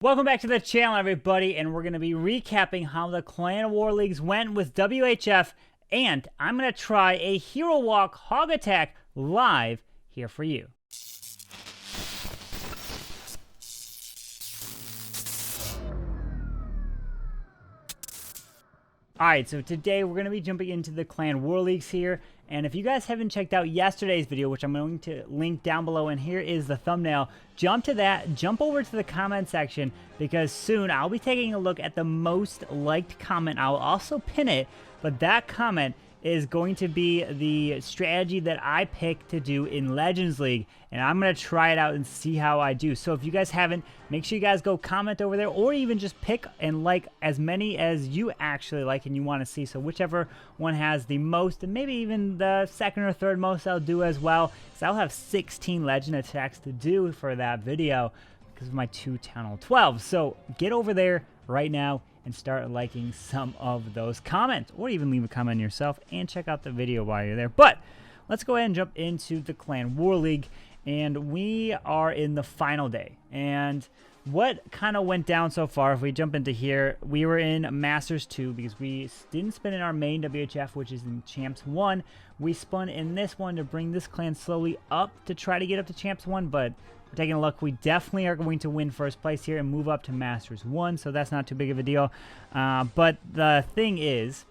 Welcome back to the channel, everybody, and we're going to be recapping how the Clan War Leagues went with WHF, and I'm going to try a Hero Walk Hog Attack live here for you. Alright, so today we're going to be jumping into the Clan War Leagues here, and if you guys haven't checked out yesterday's video, which I'm going to link down below, and here is the thumbnail, jump to that, jump over to the comment section, because soon I'll be taking a look at the most liked comment. I'll also pin it, but that comment is going to be the strategy that I picked to do in Legends League, and I'm going to try it out and see how I do. So if you guys haven't, make sure you guys go comment over there, or even just pick and like as many as you actually like and you want to see. So whichever one has the most, and maybe even the second or third most, I'll do as well, because I'll have 16 legend attacks to do for that video because of my 2 Town Hall 12. So get over there right now and start liking some of those comments, or even leave a comment yourself and check out the video while you're there. But let's go ahead and jump into the Clan War League, and we are in the final day. And what kind of went down so far, if we jump into here, we were in Masters 2 because we didn't spin in our main WHF, which is in Champs 1. We spun in this one to bring this clan slowly up to try to get up to Champs 1, but taking a look, we definitely are going to win first place here and move up to Masters 1, so that's not too big of a deal. But the thing is,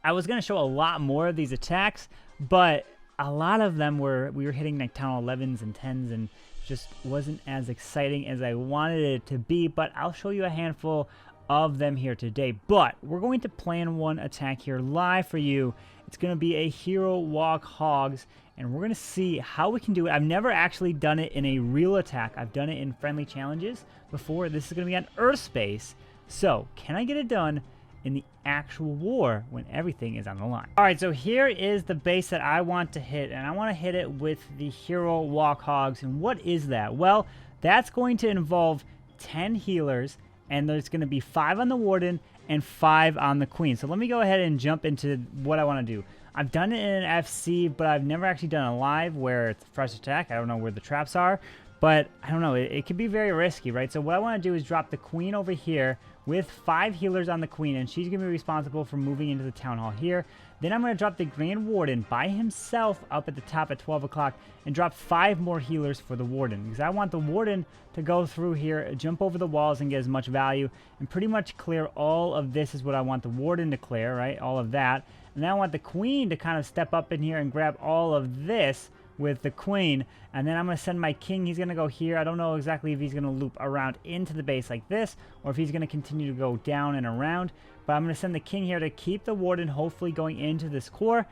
I was going to show a lot more of these attacks, but a lot of them we were hitting like Town Hall 11s and 10s, and just wasn't as exciting as I wanted it to be. But I'll show you a handful of them here today. But we're going to plan one attack here live for you. It's going to be a Hero Walk Hogs, and we're going to see how we can do it. I've never actually done it in a real attack. I've done it in friendly challenges before. This is going to be on Earth space. So, can I get it done in the actual war when everything is on the line? Alright, so here is the base that I want to hit, and I want to hit it with the Hero Walk Hogs. And what is that? Well, that's going to involve 10 healers, and there's going to be 5 on the Warden and 5 on the Queen. So let me go ahead and jump into what I want to do. I've done it in an FC, but I've never actually done a live where it's a fresh attack. I don't know where the traps are, but I don't know. It could be very risky, right? So what I want to do is drop the Queen over here with 5 healers on the Queen, and she's going to be responsible for moving into the Town Hall here. Then I'm going to drop the Grand Warden by himself up at the top at 12 o'clock and drop 5 more healers for the Warden, because I want the Warden to go through here, jump over the walls and get as much value, and pretty much clear all of this is what I want the Warden to clear, right? All of that. And then I want the Queen to kind of step up in here and grab all of this with the Queen. And then I'm going to send my King. He's going to go here. I don't know exactly if he's going to loop around into the base like this, or if he's going to continue to go down and around. But I'm going to send the King here to keep the Warden hopefully going into this core.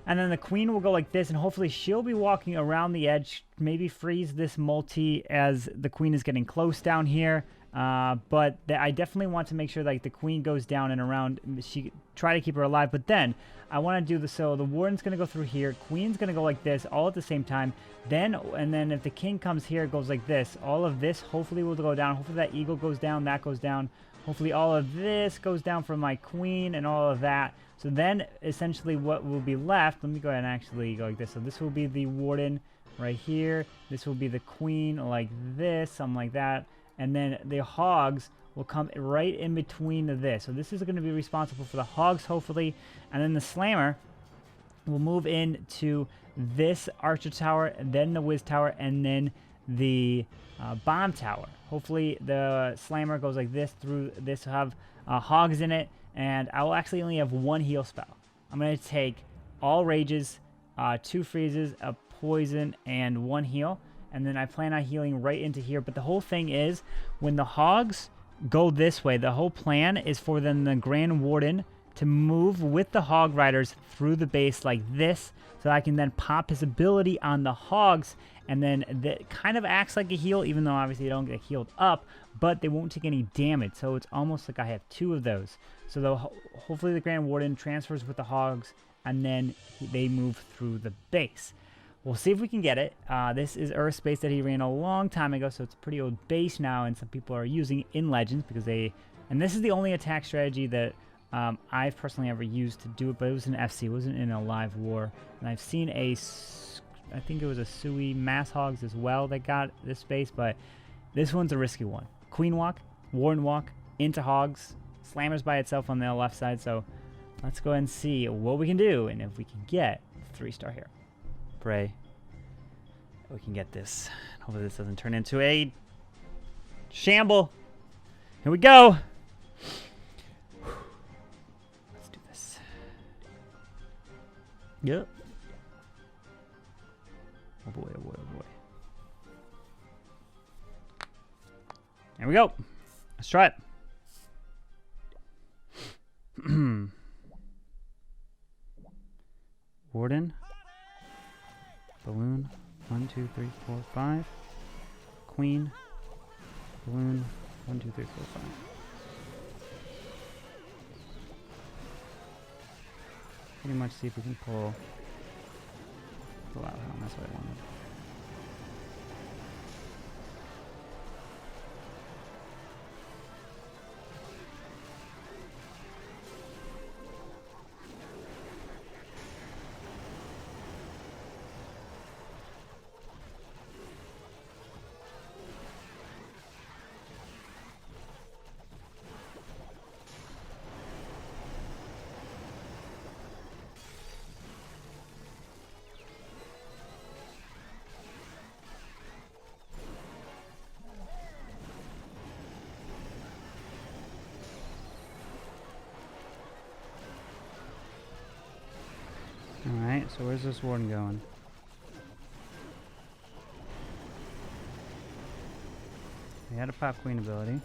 And then the Queen will go like this, and hopefully she'll be walking around the edge, maybe freeze this multi as the Queen is getting close down here. But I definitely want to make sure like the Queen goes down and around. She try to keep her alive, but then I want to do so the Warden's going to go through here, Queen's going to go like this all at the same time. And then if the King comes here, it goes like this. All of this hopefully will go down. Hopefully that Eagle goes down, that goes down. Hopefully all of this goes down for my Queen and all of that. So then essentially what will be left, let me go ahead and actually go like this. So this will be the Warden right here. This will be the Queen like this, something like that. And then the Hogs will come right in between this. So this is going to be responsible for the Hogs, hopefully. And then the Slammer will move into this Archer Tower, and then the Wiz Tower, and then the Bomb Tower. Hopefully the Slammer goes like this through this. Will have Hogs in it, and I will actually only have 1 heal spell. I'm going to take all Rages, 2 Freezes, a Poison, and 1 heal. And then I plan on healing right into here. But the whole thing is, when the Hogs go this way, the whole plan is for then the Grand Warden to move with the Hog Riders through the base like this, so I can then pop his ability on the Hogs, and then that kind of acts like a heal, even though obviously they don't get healed up, but they won't take any damage. So it's almost like I have 2 of those. So hopefully the Grand Warden transfers with the Hogs, and then they move through the base. We'll see if we can get it. This is Earth space that he ran a long time ago, so it's a pretty old base now, and some people are using in Legends because and this is the only attack strategy that I've personally ever used to do it, but it was in FC, it wasn't in a live war. And I've seen I think it was a Sui Mass Hogs as well that got this base, but this one's a risky one. queen walk, warden walk, into hogs, slammers by itself on the left side. So let's go ahead and see what we can do and if we can get 3-star here. Pray we can get this. Hopefully this doesn't turn into a shamble. Here we go. Let's do this. Yep. Oh boy, oh boy, oh boy. There we go. Let's try it. Warden. Balloon. 1, 2, 3, 4, 5. Queen. Balloon. 1, 2, 3, 4, 5. Pretty much see if we can pull out home. That's what I wanted. Alright, so where's this warden going? He had a pop queen ability.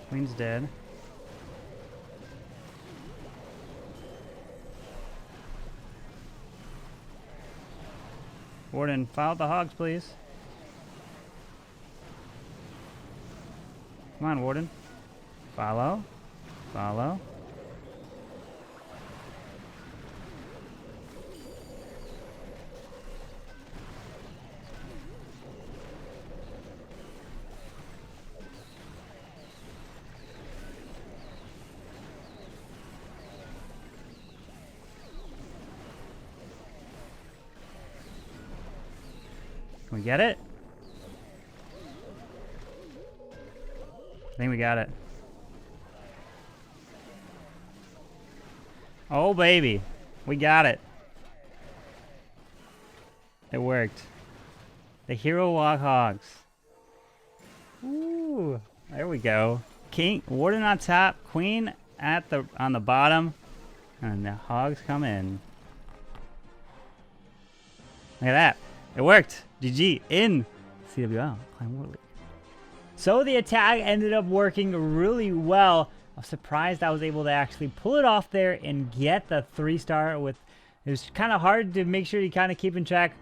Queen's dead. Warden, follow the hogs, please. Come on, Warden. Follow. Follow. Can we get it? I think we got it. Oh, baby. We got it. It worked. The Hero Walk Hogs. Ooh, there we go. King, Warden on top, Queen on the bottom, and the Hogs come in. Look at that. It worked. GG in CWL, Clan War League. So the attack ended up working really well. I'm surprised I was able to actually pull it off there and get the 3-star with. It was kind of hard to make sure you kind of keep in track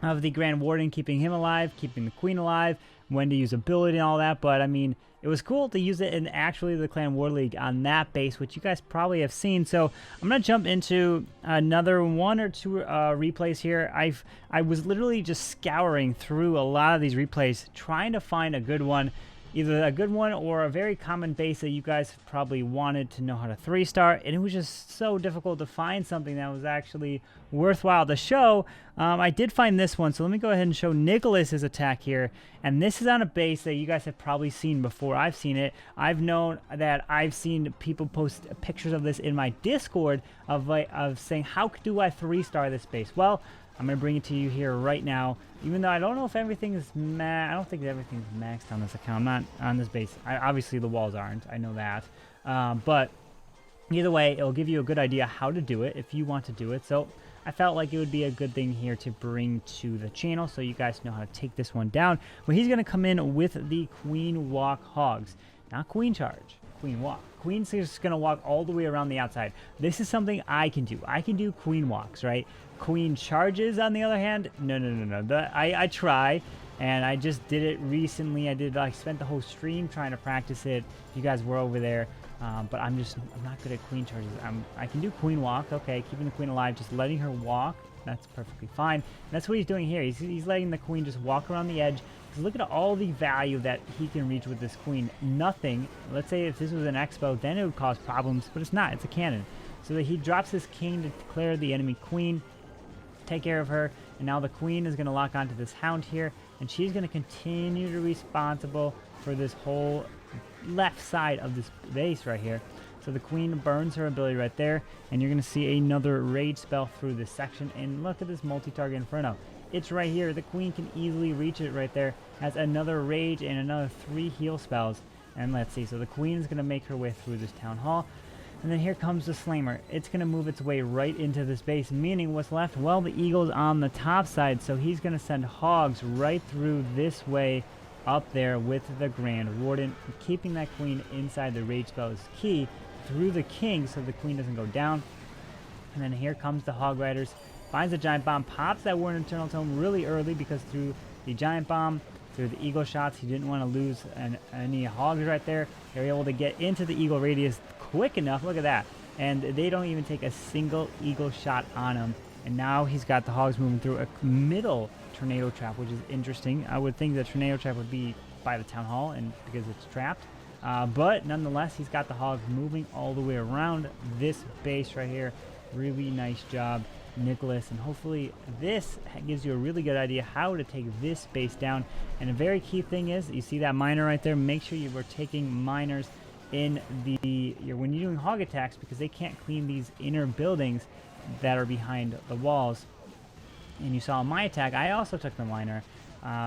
of the Grand Warden, keeping him alive, keeping the Queen alive, when to use ability and all that. But I mean, it was cool to use it in actually the Clan War League on that base, which you guys probably have seen. So I'm gonna jump into another 1 or 2 replays here. I was literally just scouring through a lot of these replays, trying to find a good one, either a good one or a very common base that you guys probably wanted to know how to 3-star, and it was just so difficult to find something that was actually worthwhile to show. I did find this one, so let me go ahead and show Nicholas's attack here, and this is on a base that you guys have probably seen before. I've seen it. I've known that I've seen people post pictures of this in my Discord of saying, how do I 3-star this base? Well, I'm going to bring it to you here right now, even though I don't know if everything is I don't think everything's maxed on this account. I'm not on this base. Obviously, the walls aren't. I know that. But either way, it'll give you a good idea how to do it if you want to do it. So I felt like it would be a good thing here to bring to the channel so you guys know how to take this one down. But he's going to come in with the Queen Walk Hogs. Not Queen Charge. Queen Walk. Queen's just going to walk all the way around the outside. This is something I can do. I can do Queen Walks, right? Queen Charges, on the other hand, no. I try, and I just did it recently. I spent the whole stream trying to practice it. You guys were over there, but I'm not good at Queen Charges. I can do Queen Walk, okay, keeping the Queen alive, just letting her walk That's perfectly fine. And that's what he's doing here. He's letting the queen just walk around the edge. Because look at all the value that he can reach with this queen. Nothing. Let's say if this was an expo, then it would cause problems, but it's not. It's a cannon. So that he drops his king to declare the enemy queen, take care of her, and now the queen is going to lock onto this hound here, and she's going to continue to be responsible for this whole left side of this base right here. So the queen burns her ability right there, and you're going to see another rage spell through this section. And look at this multi-target inferno. It's right here. The queen can easily reach it right there. Has another rage and another 3 heal spells. And let's see. So the queen is going to make her way through this town hall. And then here comes the Slammer. It's going to move its way right into this base, meaning what's left? Well, the eagle's on the top side, so he's going to send hogs right through this way up there with the Grand Warden. Keeping that queen inside the rage spell is key through the king so the queen doesn't go down. And then here comes the Hog Riders. Finds a giant bomb, pops that Warden Eternal Tome really early because through the giant bomb, through the eagle shots, he didn't want to lose any hogs right there. They were able to get into the eagle radius quick enough. Look at that. And they don't even take a single eagle shot on him. And now he's got the hogs moving through a middle tornado trap, which is interesting. I would think the tornado trap would be by the town hall and because it's trapped. But nonetheless, he's got the hogs moving all the way around this base right here. Really nice job, Nicholas, and hopefully this gives you a really good idea how to take this base down. And a very key thing is, you see that miner right there, make sure you are taking miners in when you're doing hog attacks, because they can't clean these inner buildings that are behind the walls. And you saw in my attack, I also took the miner,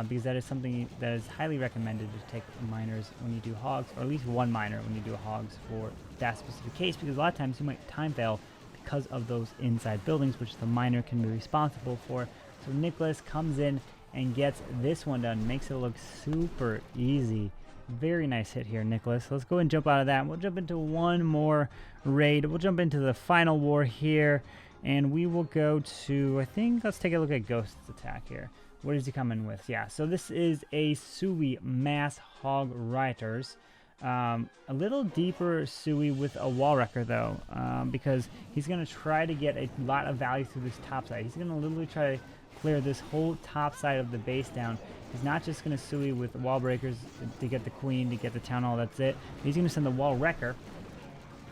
because that is something that is highly recommended to take miners when you do hogs, or at least one miner when you do hogs for that specific case, because a lot of times you might time fail because of those inside buildings, which the miner can be responsible for. So Nicholas comes in and gets this one done, makes it look super easy. Very nice hit here, Nicholas. Let's go and jump out of that. We'll jump into one more raid. We'll jump into the final war here, and we will go to, I think, let's take a look at Ghost's attack here. What is he coming with? Yeah, so this is a Sui Mass Hog Riders. A little deeper Sui with a wall wrecker though, because he's going to try to get a lot of value through this top side. He's going to literally try to clear this whole top side of the base down. He's not just going to Sui with wall breakers to get the queen, to get the town hall, that's it. He's going to send the wall wrecker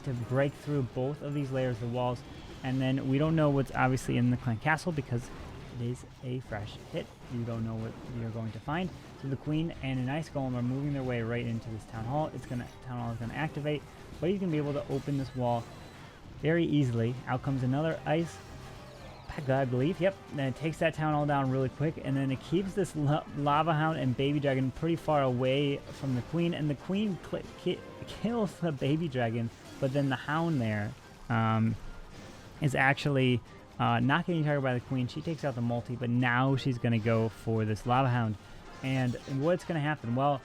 to break through both of these layers of walls. And then we don't know what's obviously in the clan castle because it is a fresh hit. You don't know what you're going to find. So the queen and an ice golem are moving their way right into this town hall. Town hall is gonna activate, but he's gonna be able to open this wall very easily. Out comes another ice pack, I believe. Yep. Then it takes that town hall down really quick, and then it keeps this lava hound and baby dragon pretty far away from the queen. And the queen kills the baby dragon, but then the hound there is actually not getting targeted by the queen. She takes out the multi, but now she's gonna go for this lava hound. And what's going to happen? Well,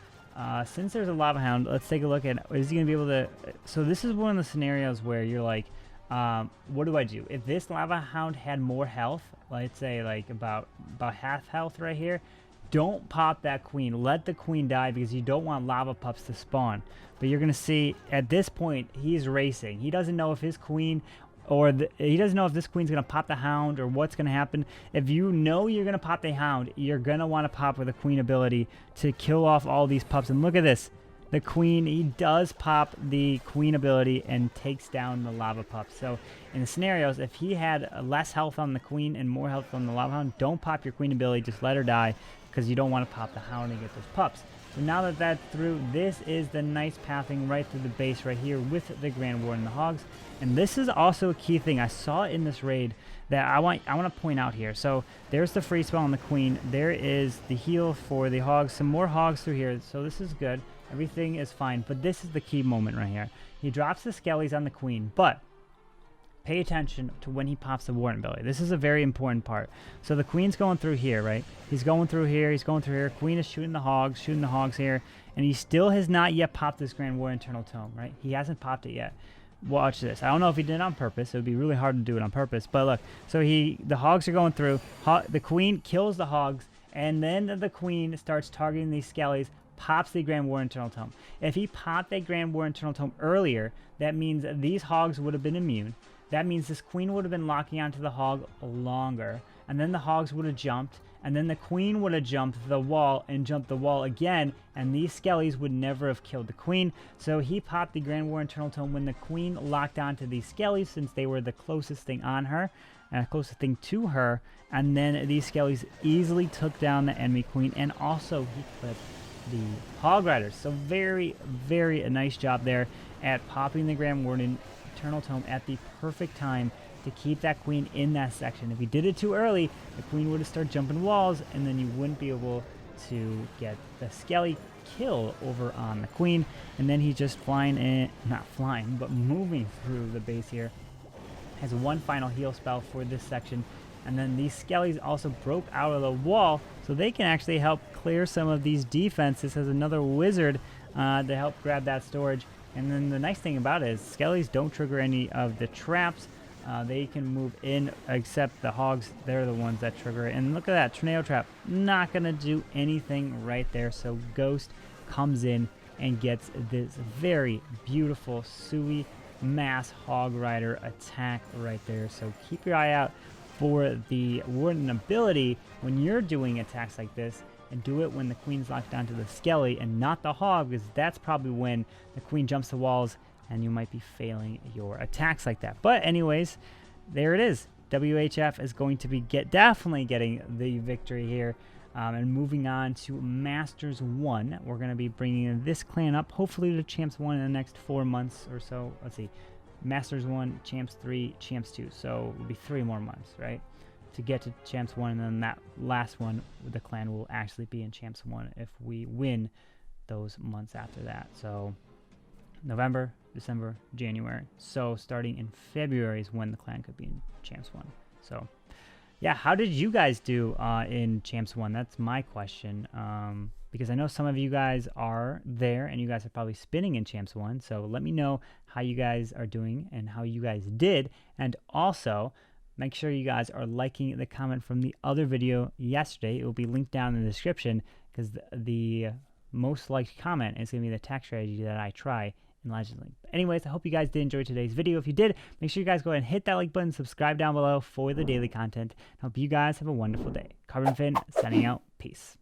since there's a lava hound, let's take a look at, is he going to be able to, so this is one of the scenarios where you're like, what do I do? If this lava hound had more health, let's say like about half health right here, don't pop that queen. Let the queen die because you don't want lava pups to spawn. But you're going to see at this point, he's racing. He doesn't know if his queen he doesn't know if this queen's going to pop the hound or what's going to happen. If you know you're going to pop the hound, you're going to want to pop with a queen ability to kill off all these pups. And look at this. The queen, he does pop the queen ability and takes down the lava pups. So in the scenarios, if he had less health on the queen and more health on the lava hound, don't pop your queen ability. Just let her die because you don't want to pop the hound and get those pups. So now that that's through, this is the nice pathing right through the base right here with the Grand Warden and the Hogs. And this is also a key thing I saw in this raid that I want to point out here. So there's the free spell on the queen. There is the heal for the Hogs. Some more Hogs through here. So this is good. Everything is fine. But this is the key moment right here. He drops the skellies on the queen, but pay attention to when he pops the Warden ability. This is a very important part. So the queen's going through here, right? He's going through here. He's going through here. Queen is shooting the Hogs here. And he still has not yet popped this Grand Warden Eternal Tome, right? He hasn't popped it yet. Watch this. I don't know if he did it on purpose. It would be really hard to do it on purpose. But look. So the Hogs are going through. The queen kills the Hogs. And then the queen starts targeting these skellies. Pops the Grand Warden Eternal Tome. If he popped that Grand Warden Eternal Tome earlier, that means these Hogs would have been immune. that means this queen would have been locking onto the hog longer, and then the hogs would have jumped, and then the queen would have jumped the wall and jumped the wall again, and these skellies would never have killed the queen. So he popped the Grand War Internal Tome when the queen locked onto these skellies, since they were the closest thing on her, closest thing to her, and then these skellies easily took down the enemy queen, and also he clipped the hog riders. So very, very nice job there at popping the Grand Warden Eternal Tome at the perfect time to keep that queen in that section. If you did it too early, the queen would have started jumping walls, and then you wouldn't be able to get the skelly kill over on the queen. And then he's just flying in, not flying, but moving through the base here. Has one final heal spell for this section, and then these skellies also broke out of the wall, so they can actually help clear some of these defenses. Has another wizard to help grab that storage. And then the nice thing about it is skellies don't trigger any of the traps. They can move in, except the hogs, they're the ones that trigger it. And look at that, tornado trap, not gonna do anything right there. So Ghost comes in and gets this very beautiful Sui Mass Hog Rider attack right there. So keep your eye out for the Warden ability when you're doing attacks like this, and do it when the queen's locked onto the skelly and not the hog, because that's probably when the queen jumps the walls and you might be failing your attacks like that. But anyways, there it is. WHF is going to be definitely getting the victory here. And moving on to Masters 1, we're going to be bringing this clan up, hopefully to Champs 1 in the next 4 months or so. Let's see, Masters 1, Champs 3, Champs 2. So it'll be 3 more months, right, to get to Champs 1, and then that last one, the clan will actually be in Champs 1 if we win those months after that. So November, December, January. So starting in February is when the clan could be in Champs 1. So yeah, how did you guys do in Champs 1? That's my question. Because I know some of you guys are there and you guys are probably spinning in Champs 1. So let me know how you guys are doing and how you guys did. And also, make sure you guys are liking the comment from the other video yesterday. It will be linked down in the description, because the most liked comment is going to be the attack strategy that I try in Legend Link. But anyways, I hope you guys did enjoy today's video. If you did, make sure you guys go ahead and hit that like button, subscribe down below for the daily content. I hope you guys have a wonderful day. Carbonfin signing out. Peace.